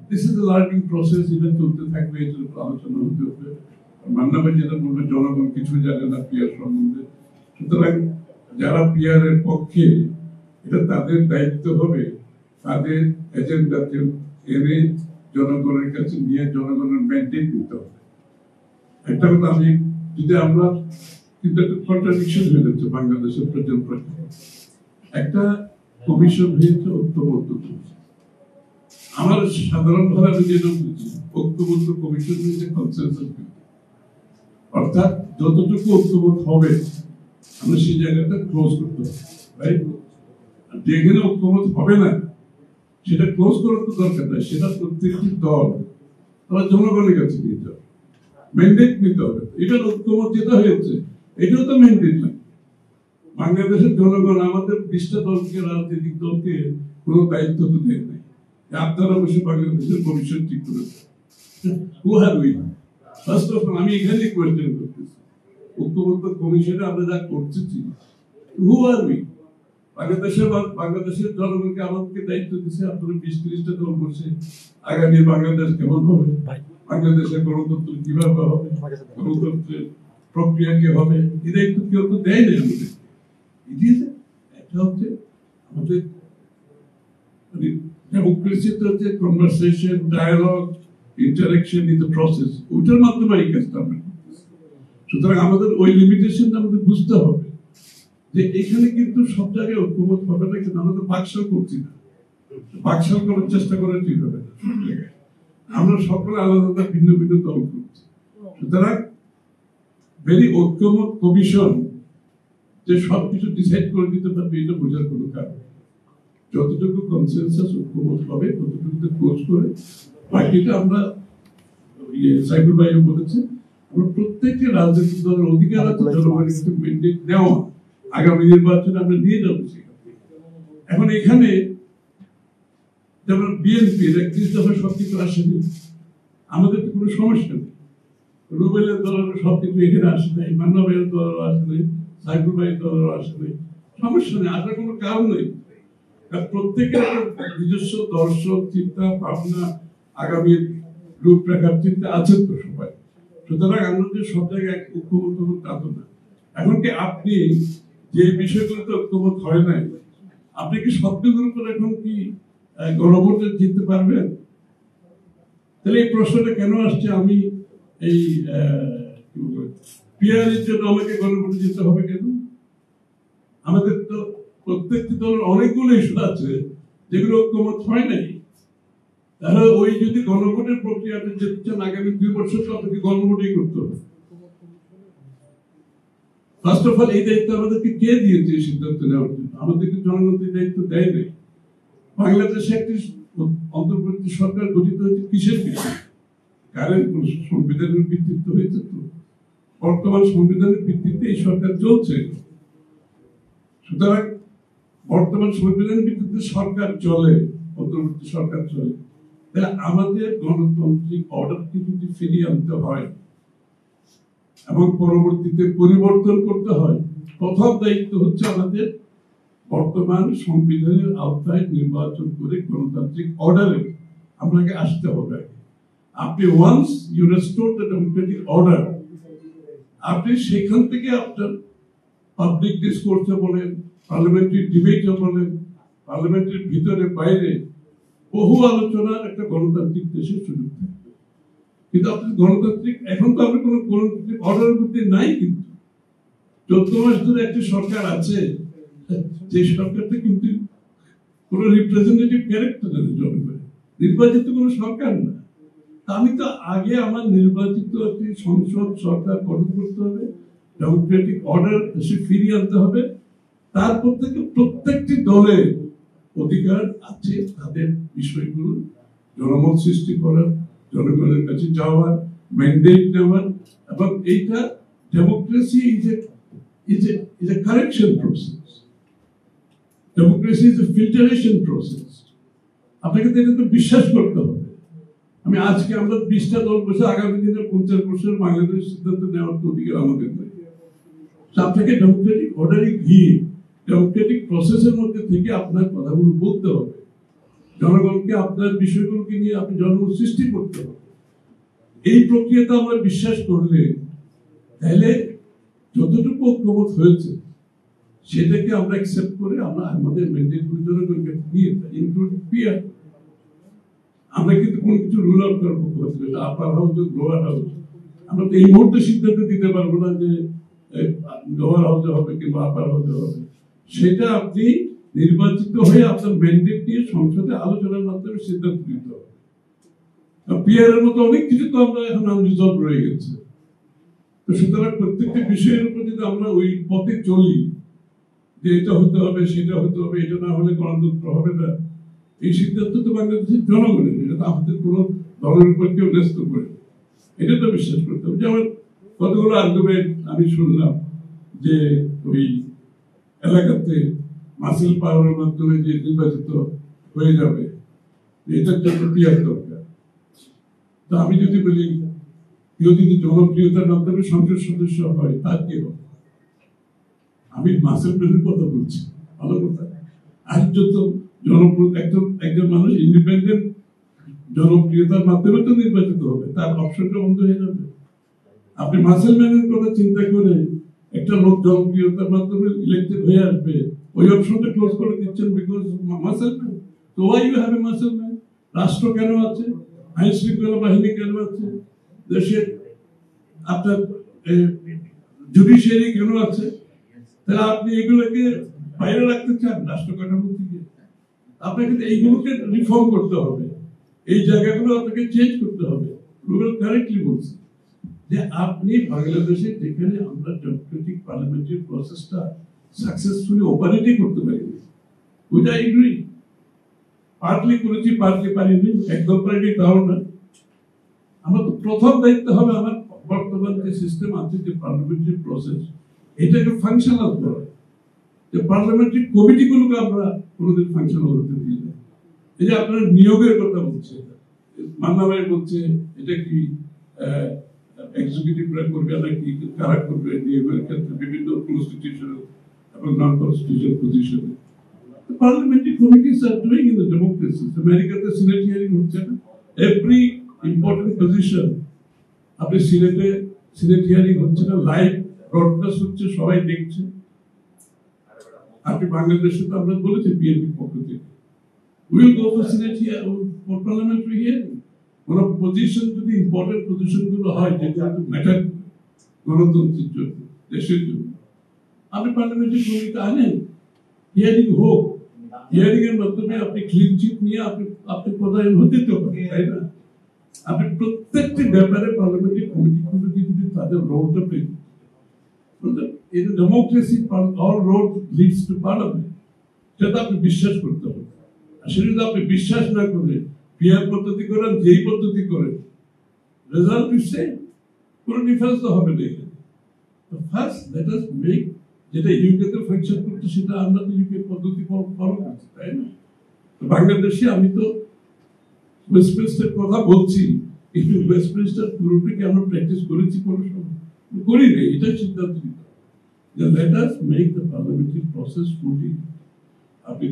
This is a learning process, এটা চলতে থাকবে, এটার উপর আলোচনা হতে হবে। মান্না ভাই যেটা বলবে, জনগণ কিছু জানে না পিয়ার সম্বন্ধে, সুতরাং যারা পিয়ারের পক্ষে, এটা তাদের দায়িত্ব হবে তাদের এজেন্ডাতে এনে জনগণের কাছে নিয়ে জনগণের ম্যান্ডেট দিতে হবে। একটা কথা আমি, যদি আমরা কিন্তু একটা কন্ট্রাডিকশন হয়ে যাচ্ছে বাংলাদেশের প্রেক্ষাপটে। একটা কমিশন হয়েছে ঐক্যবদ্ধ কমিশন, আমার সাধারণভাবে আমি যেটা বুঝি, ঐক্যবদ্ধ কমিশন হয়েছে কনসেনসাস, অর্থাৎ যতটুকু ঐক্যবোধ হবে আমরা সেই জায়গাটা ক্লোজ করতে হবে, রাইট? যেখানে ঐক্যবোধ হবে না সেটা ক্লোজ করার তো দরকার নাই, সেটা প্রত্যেকটি দল তারা জনগণের কাছে নিতে হবে, ম্যান্ডেট নিতে হবে। এটা ঐক্যমত যেটা হয়েছে এটাও তো ম্যান্ডেট না। বাংলাদেশের জনগণ আমাদের 20টা দলকে, রাজনৈতিক দলকে কোনো দায়িত্ব তো দেয় নাই, আপনারা অবশ্যই বাংলাদেশের ভবিষ্যৎ ঠিক করেছে। Who have we? First of all আমি এখানেই কোয়েশ্চেন করতেছি, ঐক্যবদ্ধ কমিশনে আমরা যা করতেছি, হু আর উই? বাংলাদেশের জনগণকে আমাদেরকে দায়িত্ব দিচ্ছে, আপনারা 20-30টা দল বসে আগামী বাংলাদেশ কেমন হবে, বাংলাদেশের গণতন্ত্র কিভাবে হবে, গণতন্ত্রের প্রক্রিয়া কি হবে, এই দায়িত্ব কেউ তো দেয় না আমাদের। একটা হচ্ছে আমাদের ডেমোক্রেসিতে হচ্ছে conversation, dialogue, interaction in the process, ওইটার মাধ্যমে এই কাজটা আমরা করতেছি। সুতরাং আমাদের ওই লিমিটেশনটা আমাদের বুঝতে হবে যে এখানে কিন্তু সব জায়গায় ঐক্যমত হবে না, কিন্তু আমরা তো বাকশাল করছি না, বাকশাল করার চেষ্টা করে ঠিক হবে না। আমরা সকলে আলাদা ভিন্ন ভিন্ন দল করছি। সুতরাং ভেরি ঐক্যমত কমিশন যে সবকিছু ডিসাইড করে দিতে পারবে এটা বোঝার কোনো কারণ, যতটুকু কনসেনসাস ঐক্যমত হবে ততটুকু ক্লোজ করে বাকিটা আমরা, সাইফুল ভাইও বলেছে, আমরা প্রত্যেকটি রাজনৈতিক দলের অধিকার আছে জনগণের ম্যান্ডেট নেওয়া, আগামী নির্বাচনে আমরা নিয়ে যাবো সেখান থেকে। এখন এখানে যেমন বিএনপি 31 দফা সবকিছু আসেনি, আমাদের তো কোনো সমস্যা নেই, রুবেলের দলের সবকিছু এখানে আসে নাই, মান্না ভাইয়ের দলের আসে নাই, সাইফুল ভাইয়ের দলের আসে নাই, সমস্যা নেই, আসার কোনো কারণ নেই। প্রত্যেকের একটা নিজস্ব দর্শন, চিন্তা ভাবনা, আগামী রূপরেখার চিন্তা আছে তো সবাই। সুতরাং আমরা যে সব জায়গায় ঐক্যবদ্ধ তা তো না। এখন কি আপনি যে বিষয়গুলোতে ঐক্যমত হয় নাই, আপনি কি সবগুলোর উপর এখন কি গণভোটে জিততে পারবেন? তাহলে এই প্রশ্নটা কেন আসছে, আমি এই পিয়ারের জন্য আমাকে গণভোটে জিততে হবে কেন? আমাদের তো প্রত্যেকটি দলের অনেকগুলো ইস্যু আছে যেগুলো ঐক্যমত হয় নাই, তাহলে ওই যদি গণভোটের প্রক্রিয়াতে যেতে চান আগামী 2 বছর তো আপনাকে গণভোটই করতে হবে। ফার্স্ট অফ অল এই দায়িত্ব আমাদেরকে কে দিয়েছে সিদ্ধান্ত নেওয়ার জন্য? আমাদেরকে জনগণের দায়িত্ব দেয় নাই। বাংলাদেশে একটি অন্তর্বর্তী সরকার গঠিত হয়েছে কিসের ভিত্তিতে? কারেন্ট সংবিধানের ভিত্তিতে হয়েছে তো, বর্তমান সংবিধানের ভিত্তিতে এই সরকার চলছে। সুতরাং বর্তমান সংবিধানের ভিত্তিতে সরকার চলে, অন্তর্বর্তী সরকার চলে, তাহলে আমাদের গণতান্ত্রিক অর্ডারকে যদি ফিরিয়ে আনতে হয় এবং পরবর্তীতে পরিবর্তন করতে হয়, প্রথম দায়িত্ব হচ্ছে আমাদের বর্তমান সংবিধানের আওতায় নির্বাচন করে গণতান্ত্রিক অর্ডারে আপনাকে আসতে হবে। আপনি once you restore the democratic order, আপনি সেখান থেকে আপনার পাবলিক ডিসকোর্সে বলেন, পার্লামেন্টারি ডিবেটে বলেন, পার্লামেন্টের ভিতরে বাইরে বহু আলোচনার একটা গণতান্ত্রিক দেশের সুযোগ থাকবে। কিন্তু আপনি গণতান্ত্রিক, এখন তো আপনি কোনো গণতান্ত্রিক অর্ডারের মধ্যে নাই, কিন্তু 14 মাস ধরে একটা সরকার আছে, যে সরকারটা কিন্তু কোন রিপ্রেজেন্টেটিভ ক্যারেক্টারের জনগণ নির্বাচিত কোন সরকার না। আমি তো আগে আমার নির্বাচিত একটি সংসদ সরকার গঠন করতে হবে, ডেমোক্রেটিক অর্ডার দেশে ফিরিয়ে আনতে হবে, তারপর থেকে প্রত্যেকটি দলের অধিকার আছে তাদের বিষয়গুলো জনমত সৃষ্টি করার, জনগণের কাছে যাওয়ার, ম্যান্ডেট নেওয়ার, এবং এইটা democracy is a correction process. Democracy is a filtration process. আপনাকে তো এটা তো বিশ্বাস করতে হবে। আমি আজকে আমরা 20টা দল বসে আগামী দিনে 50 বছর বাংলাদেশ সিদ্ধান্ত নেওয়ার অধিকার আমাদের নেই। আপনাকে ডেমোক্রেটিক অর্ডারে গিয়ে ডেমোক্রেটিক প্রসেসের মধ্যে থেকে আপনার কথাগুলো বলতে হবে। জনগণকে আপনার বিষয়গুলোকে নিয়ে আপনি জনগণ সৃষ্টি করতে হবে। এই প্রক্রিয়াতে আমরা বিশ্বাস করলে তাহলে যতটুকু ঐক্যমত হয়েছে সেটাকে আমরা অ্যাকসেপ্ট করে আমরা আমাদের ম্যান্ডেটগুলো জনগণকে দিয়ে ইনক্লুডিং পিয়ার। আমরা কিন্তু কোনো কিছু রুল আউট করার পক্ষে হচ্ছে না, আপার হাউস লোয়ার হাউস। আমরা তো এই মুহূর্তে সিদ্ধান্ত দিতে পারবো না যে লোয়ার হাউসে হবে কিংবা আপার হাউসে হবে। সেটা আপনি নির্বাচিত হয়ে আপনার ম্যান্ডেট নিয়ে সংসদে আলোচনার মাধ্যমে সিদ্ধান্ত দিতে হবে। পিয়ারের মতো অনেক কিছু তো আমরা এখন আনরিজলভ রয়ে গেছে। তো সুতরাং প্রত্যেকটা বিষয়ের উপর যদি আমরা ওই পথে চলি যে এটা হতে হবে সেটা হতে হবে, এটা না হলে গণতন্ত্র হবে না, এই সিদ্ধান্ত তো বাংলাদেশের জনগণের, এটা তো আমাদের কোনো দলের উপর কেউ ন্যস্ত করে, এটা তো বিশ্বাস করতে হবে। যেমন কতগুলো আর্গুমেন্ট আমি শুনলাম যে ওই এলাকাতে মাসেল পাওয়ারের মাধ্যমে যে নির্বাচিত হয়ে যাবে এটার জন্য পিয়ার দরকার। তো আমি যদি বলি কেউ যদি জনপ্রিয়তার মাধ্যমে সংসদ সদস্য হয় তার কি হবে? আমি মাসেল প্লেনের কথা বলছি, ভালো কথা। আর যত একজন মানুষ ইন্ডিপেন্ডেন্ট জনপ্রিয়তার মাধ্যমে তো নির্বাচিত হবে, তার অপশনটা বন্ধ হয়ে যাবে। আপনি মাসেল ম্যানের কথা চিন্তা করে একটা লোক জনপ্রিয়তার মাধ্যমে ইলেক্টেড হয়ে আসবে, ওই অপশনটা ক্লোজ করে দিচ্ছেন বিকজ মাসেল ম্যান। তো why you have a muscle man? রাষ্ট্র কেন আছে? আইন শৃঙ্খলা বাহিনী কেন আছে? দেশের আপনার জুডিশিয়ারি কেন আছে? তাহলে আপনি এগুলোকে বাইরে রাখতে চান রাষ্ট্র কাঠামো থেকে? আপনাকে এইগুলোকে রিফর্ম করতে হবে, এই জায়গাগুলো আপনাকে চেঞ্জ করতে হবে। রুবেল কারেক্টলি বলছে যে আপনি বাংলাদেশে যেখানে আমরা ডেমোক্রেটিক পার্লামেন্টারি প্রসেসটা সাকসেসফুলি অপারেটই করতে পারিনি, ওইটা এগ্রি পার্টলি করেছি, পার্টলি পারিনি, একদম পারিনি তাও না। আমার তো প্রথম দায়িত্ব হবে আমার বর্তমান যে সিস্টেম আছে যে পার্লামেন্টারি প্রসেস, এটাকে ফাংশনাল করা। যে পার্লামেন্টারি কমিটিগুলোকে আমরা কোনোদিন ফাংশনাল হতে দিই না। এই যে আপনারা নিয়োগের কথা বলছে, মান্না ভাই বলছে এটা কি এক্সিকিউটিভরা করবে নাকি কারা করবে নিয়োগের ক্ষেত্রে বিভিন্ন কনস্টিটিউশনাল এবং নন কনস্টিটিউশনাল পজিশনে। Parliamentary committees are doing in the democracy. আমেরিকাতে সিনেট হিয়ারিং হচ্ছে না, এভরি ইম্পর্টেন্ট পজিশন আপনি সিনেট হিয়ারিং হচ্ছে না, লাইভ ব্রডকাস্ট হচ্ছে, সবাই দেখছে। আপনি বাংলাদেশে তো আমরা বলেছি বিএনপির পক্ষ থেকে will go for senate hearing, for parliamentary hearing. কোন পজিশন যদি ইম্পর্টেন্ট পজিশন গুলো হয় যেটা ম্যাটার গণতন্ত্রের জন্য, দেশের জন্য, আপনি পার্লামেন্টারি কমিটি আনেন, হিয়ারিং হোক। হিয়ারিং এর মাধ্যমে আপনি ক্লিন চিট নিয়ে আপনি প্রধান হতে তো পারেন, তাই না? আপনি প্রত্যেকটি ব্যাপারে পার্লামেন্টারি কমিটিগুলো যদি তাদের রোলটা প্লে করতে, এটা democracy, all road leads to parliament, সেটা আপনি বিশ্বাস করতে হবে। আর সেটা যদি আপনি বিশ্বাস না করে পিয়ার পদ্ধতি করেন, যেই পদ্ধতি করেন, রেজাল্ট ইজ সেম, কোনো ডিফারেন্স তো হবে না এখানে। তো ফার্স্ট লেট আস মেক, যেটা ইউকেতে ফাংশন করছে সেটা আমরা তো ইউকে পদ্ধতি ফলো করছি, তাই না? বাংলাদেশে আমি তো ওয়েস্টমিনস্টার কথা বলছি, কিন্তু ওয়েস্টমিনস্টার পুরোটাকে আমরা প্র্যাকটিস করেছি কোনো সময়? করি নাই। এটা সিদ্ধান্ত নিতে হবে যে let us make the parliamentary process fully. আপনি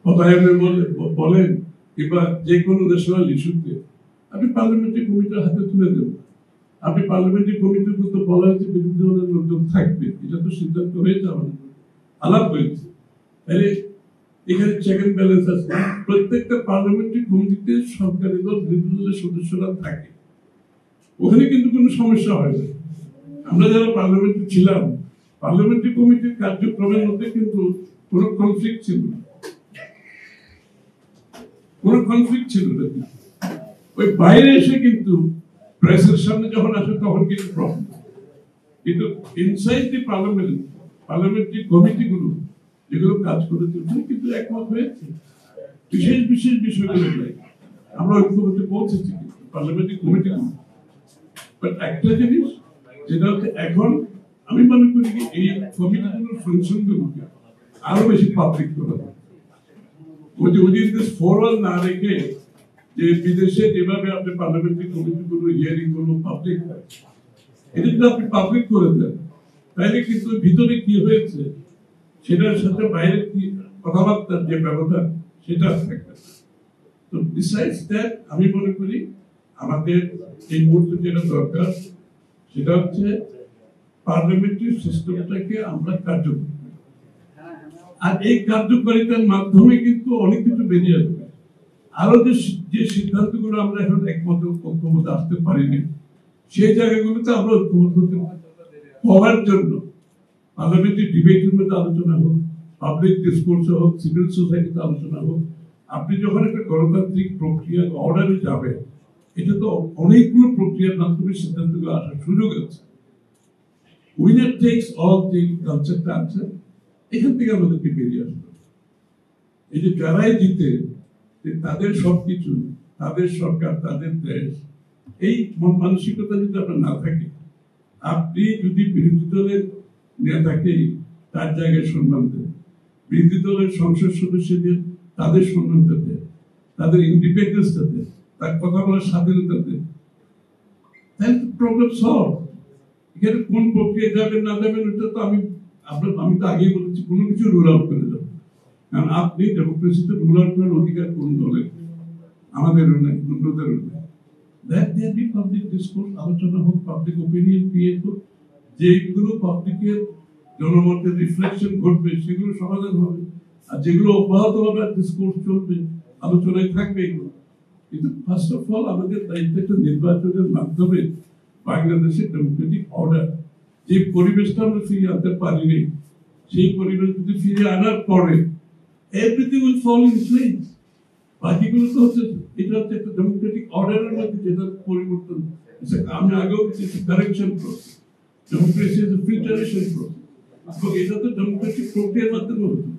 পদায়নের বলেন কিংবা যে কোনো ন্যাশনাল ইস্যুতে আপনি পার্লামেন্টারি কমিটির হাতে তুলে দেবেন। আপনি পার্লামেন্টারি কমিটির তো বলা হয়েছে বিরোধী দলের লোকজন থাকবে, এটা তো সিদ্ধান্ত হয়েছে, আমাদের আলাপ হয়েছে। তাহলে এখানে চেক এন্ড ব্যালেন্স আছে। প্রত্যেকটা পার্লামেন্টারি কমিটিতে সরকারি দল বিরোধী দলের সদস্যরা থাকে, ওখানে কিন্তু কোনো সমস্যা হয় না। আমরা যারা পার্লামেন্টে ছিলাম, পার্লামেন্টারি কমিটির কার্যক্রমের মধ্যে কিন্তু কোনো কনফ্লিক্ট ছিল না, কোনো কনফ্লিক্ট ছিল না। ওই বাইরে এসে কিন্তু প্রেসের সামনে যখন আসে তখন কিন্তু প্রবলেম, কিন্তু ইনসাইড দি পার্লামেন্টারি কমিটিগুলো যেগুলো কাজ করেছে কিন্তু একমত হয়েছে বিশেষ বিশেষ বিষয়গুলো নিয়ে আমরা ঐক্যমত্যে পৌঁছেছি পার্লামেন্টারি কমিটিগুলো। বাট একটা জিনিস যেটা হচ্ছে, এখন আমি মনে করি কি এই কমিটিগুলোর ফাংশনগুলোকে আরো বেশি পাবলিক করা যায়। ফরওয়ার্ড না রেখে যে বিদেশে যেভাবে আপনি পার্লামেন্টারি কমিটিগুলো হিয়ারিং গুলো পাবলিক হয়, এটা যদি আপনি পাবলিক করে দেন তাহলে কিন্তু ভিতরে কি হয়েছে সেটার সাথে বাইরের কি কথাবার্তার যে ব্যবধান সেটা থাকবে না। তো বিসাইডস দ্যাট আমি মনে করি আমাদের এই মুহূর্তে যেটা দরকার সেটা হচ্ছে পার্লামেন্টারি সিস্টেমটাকে আমরা কার্যকর করি। আর এই কার্যকারিতার মাধ্যমে কিন্তু অনেক কিছু বেরিয়ে আসবে। আরো যে সিদ্ধান্তগুলো আমরা এখন একমত ঐক্যমত আসতে পারিনি, সেই জায়গাগুলোতে আমরা ঐক্যমত হওয়ার জন্য পার্লামেন্টারি ডিবেটের মধ্যে আলোচনা হোক, পাবলিক ডিসকোর্সে হোক, সিভিল সোসাইটিতে আলোচনা হোক। আপনি যখন একটা গণতান্ত্রিক প্রক্রিয়া অর্ডারে যাবেন, এটা তো অনেকগুলো প্রক্রিয়ার মাধ্যমে সিদ্ধান্তগুলো আসার সুযোগ আছে। উইনার টেকস অল যে কনসেপ্টটা আছে, এখান থেকে আমাদেরকে বেরিয়ে আসবে। এই যে যারাই জিতে তাদের সবকিছু, তাদের সরকার, তাদের দেশ, এই মানসিকতা যদি আপনার না থাকে, আপনি যদি বিরোধী দলের নেতাকে তার জায়গায় সম্মান দেন, বিরোধী দলের সংসদ সদস্যদের তাদের সম্মানটা দেন, তাদের ইন্ডিপেন্ডেন্সটা দেন, তার কথা বলার স্বাধীনতা দেন, তাহলে প্রবলেম সলভ। এখানে কোন প্রক্রিয়া যাবেন না যাবেন ওটা তো আমি তো আগেই বলেছি, কোনো কিছু রুল আউট করে যাবো। কারণ আপনি ডেমোক্রেসিতে রুল আউট করার অধিকার কোন দলের, আমাদেরও নেই, অন্যদেরও নেই। পাবলিক ডিসকোর্স আলোচনা হোক, পাবলিক ওপিনিয়ন ক্রিয়েট হোক, যেগুলো পাবলিকের জনমতের রিফ্লেকশন ঘটবে সেগুলো সমাধান হবে। আর যেগুলো অব্যাহত হবে ডিসকোর্স চলবে, আলোচনায় থাকবে এগুলো। কিন্তু ফার্স্ট অফ অল আমাদের দায়িত্ব একটা নির্বাচনের মাধ্যমে বাংলাদেশের ডেমোক্রেটিক অর্ডার, যে পরিবেশটা আমরা ফিরিয়ে আনতে পারিনি, সেই পরিবেশ যদি ফিরিয়ে আনার পরে everything will fall in place. বাকিগুলো তো হচ্ছে, এটা হচ্ছে একটা ডেমোক্রেটিক অর্ডারের মধ্যে যেটা পরিবর্তন। আমি আগেও correction process, democracy is a filtration process. এটা তো ডেমোক্রেটিক প্রক্রিয়ার মাধ্যমে হতো,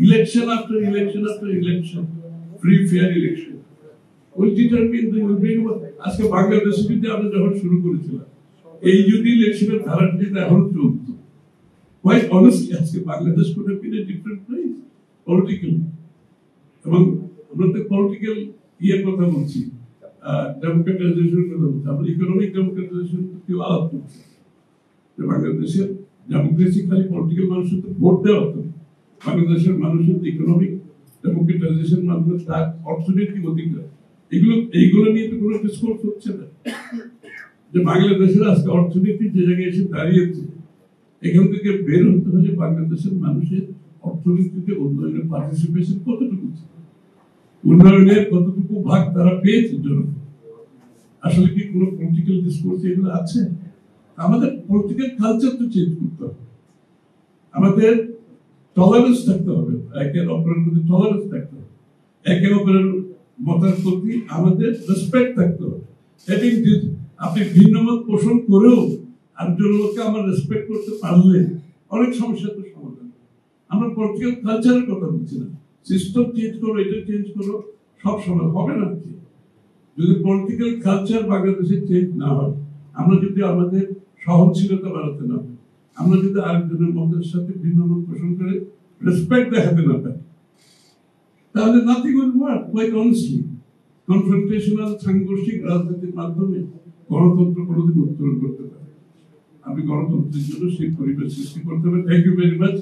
election after election after election, free fair election. আজকে বাংলাদেশে যদি আমরা যখন শুরু করেছিলাম, এই যদি ইলেকশনের ধারাটা যদি এখন চলতো, quite honestly আজকে Bangladesh could have been a different place politically। এবং আমরা তো পলিটিক্যাল ইয়ের কথা বলছি, ডেমোক্রেটাইজেশনের কথা বলছি, আমরা ইকোনমিক ডেমোক্রেটাইজেশন কেউ আলাপ করছি। বাংলাদেশের ডেমোক্রেসি খালি পলিটিক্যাল মানুষের তো ভোট দেওয়া হতো, বাংলাদেশের মানুষের ইকোনমিক ডেমোক্রেটাইজেশন মাধ্যমে তার অর্থনৈতিক অধিকার, এইগুলো নিয়ে তো কোনো ডিসকোর্স হচ্ছে না। যে বাংলাদেশের আজকে অর্থনীতি যে জায়গায় এসে দাঁড়িয়েছে, এখান থেকে বের হতে হলে বাংলাদেশের মানুষের অর্থনীতিতে উন্নয়নের পার্টিসিপেশন কতটুকু, উন্নয়নের কতটুকু ভাগ তারা পেয়েছে জনগণ। আসলে কি কোনো পলিটিক্যাল ডিসকোর্স এগুলো আছে? আমাদের পলিটিক্যাল কালচার তো চেঞ্জ করতে হবে, আমাদের টলারেন্স থাকতে হবে, একের অপরের প্রতি টলারেন্স থাকতে হবে, একে অপরের মতের প্রতি আমাদের রেসপেক্ট থাকতে হবে। আপনি ভিন্ন মত পোষণ করেও আরেকজন লোককে আমরা রেসপেক্ট করতে পারলে অনেক সমস্যা তো সমাধান। আমরা পলিটিক্যাল কালচারের কথা বলছি না, সিস্টেম চেঞ্জ করো, এটা চেঞ্জ করো, সব সময় হবে না। যদি পলিটিক্যাল কালচার বাংলাদেশে চেঞ্জ না হয়, আমরা যদি আমাদের সহনশীলতা বাড়াতে না পারি, আমরা যদি আরেকজনের মতের সাথে ভিন্ন মত পোষণ করে রেসপেক্ট দেখাতে না পারি, তাহলে nothing will work. Quite honestly confrontational সাংঘর্ষিক রাজনীতির মাধ্যমে গণতন্ত্র কোনোদিন উত্তরণ করতে পারে। আমি গণতন্ত্রের জন্য সেই পরিবেশ সৃষ্টি করতে হবে। Thank you very much.